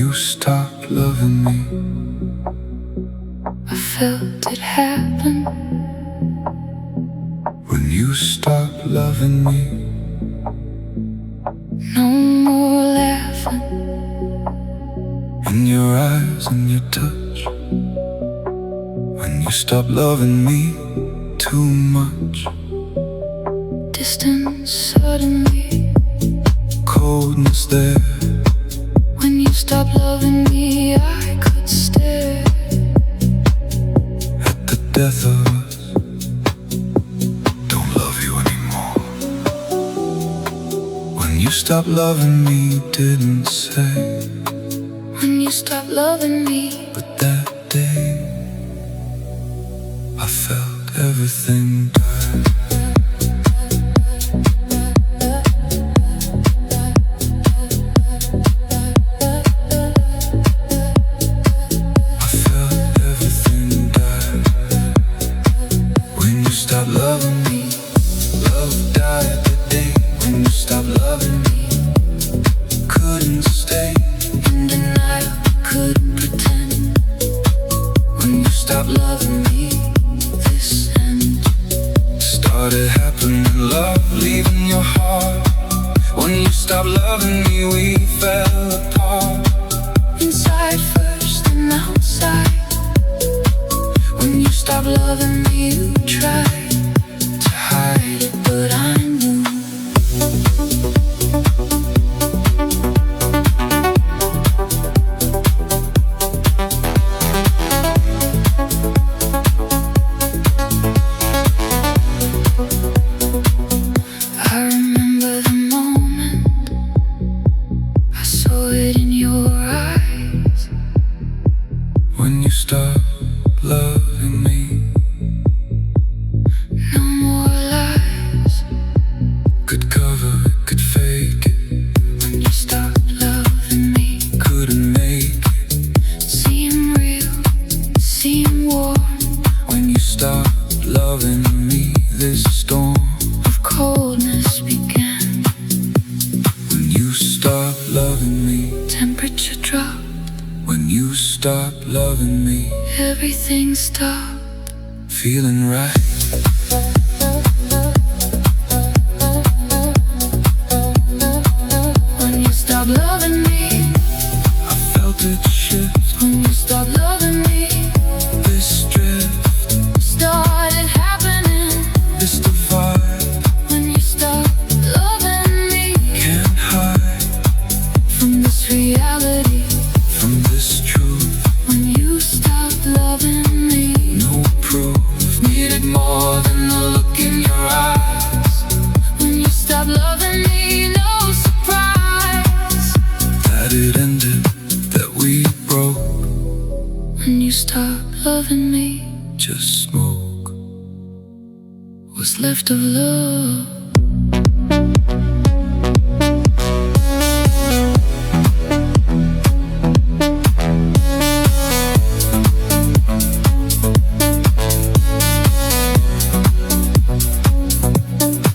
you stopped loving me. I felt it happen. When you stopped loving me. No more laughing. In your eyes and your touch. When you stopped loving me too much. Distance suddenly. Coldness there. When you stopped loving me, I could stare at the death of us. Don't love you anymore. When you stopped loving me, didn't say. When you stopped loving me. But that day I felt everything die. Stop loving me. Love died the day when you stopped loving me. Couldn't stay in denial, couldn't pretend. When you stopped loving me, this end started happening. Love leaving your heart. When you stopped loving me, we fell apart. Inside first and outside. When you stopped loving me, you tried to hide it, but I knew. I remember the moment I saw it in your eyes. When you stopped loving me. No more lies. Could cover it, could fake it. When you stopped loving me. Couldn't make it seem real, seem warm. When you stopped loving me, this storm of coldness began. When you stopped loving me, temperature dropped. when you stopped loving me, everything stopped feeling right. When you stopped loving me, I felt it shift. When you stopped loving me, this drift started happening. This divide. When you stopped loving me, can't hide from this reality, from this truth. when you stopped loving me, no proof needed more than the look in your eyes. when you stopped loving me, no surprise that it ended, that we broke. When you stopped loving me, just smoke was left of love.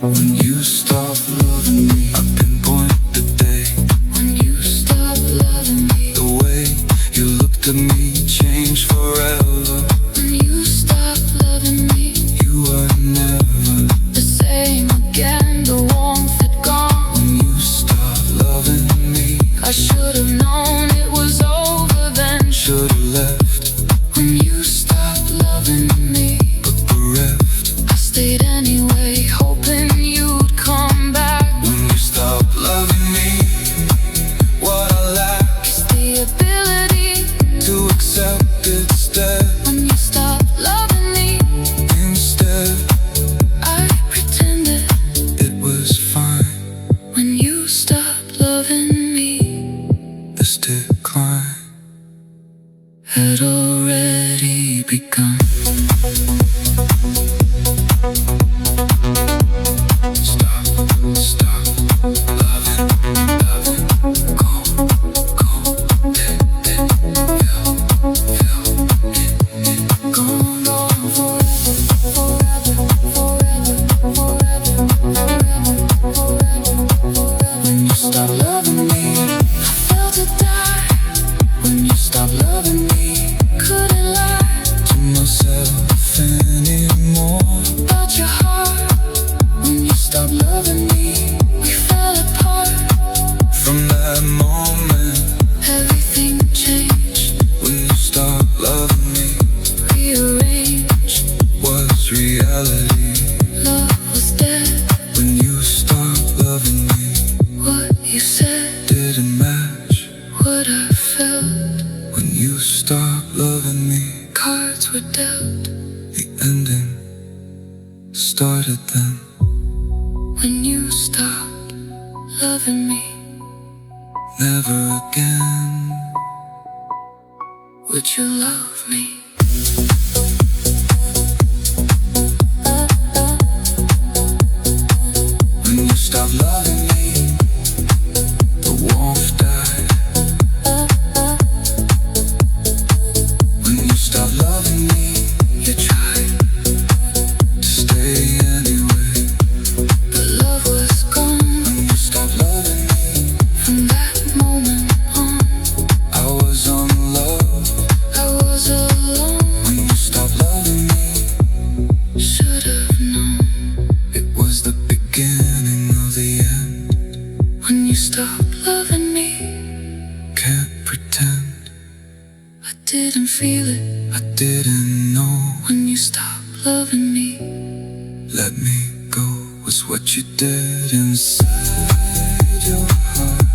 When you stopped loving me, I pinpoint the day. When you stopped loving me, the way you looked at me changed forever. when you stopped loving me, You were never the same again, the warmth had gone. when you stopped loving me. I should have known it was over then. Should've left, When you stopped loving me, but bereft. I stayed anyway, hoping you'd come back. When you stopped loving me, what I lack It's the ability to accept instead. when you stopped loving me. Instead, I pretended it was fine. when you stopped loving me. This decline Had already begun. Stop, stop loving, loving. Go, go, feel, Gone, gone forever, forever, forever, forever, forever, forever, forever. When you stopped loving me, I felt it die. loving me. Couldn't lie to myself anymore. about your heart. When you stopped loving me, we fell apart. From that moment, Everything changed. when you stopped loving me, Rearranged. was reality. Love was dead. When you stopped loving me, What you said, didn't match. what I felt. When you stopped loving me, Cards were dealt. the ending started then. When you stopped loving me, Never again would you love me? when you stopped loving me, the warmth died. When you stopped loving me, You tried, to stay anyway. but love was gone. When you stopped loving me, From that moment on, I was unloved. I was alone. When you stopped loving me, Should have known. it was the beginning of the end. When you stopped loving me, Can't pretend I didn't feel it. I didn't know. When you stopped loving me, Let me go was what you did inside your heart.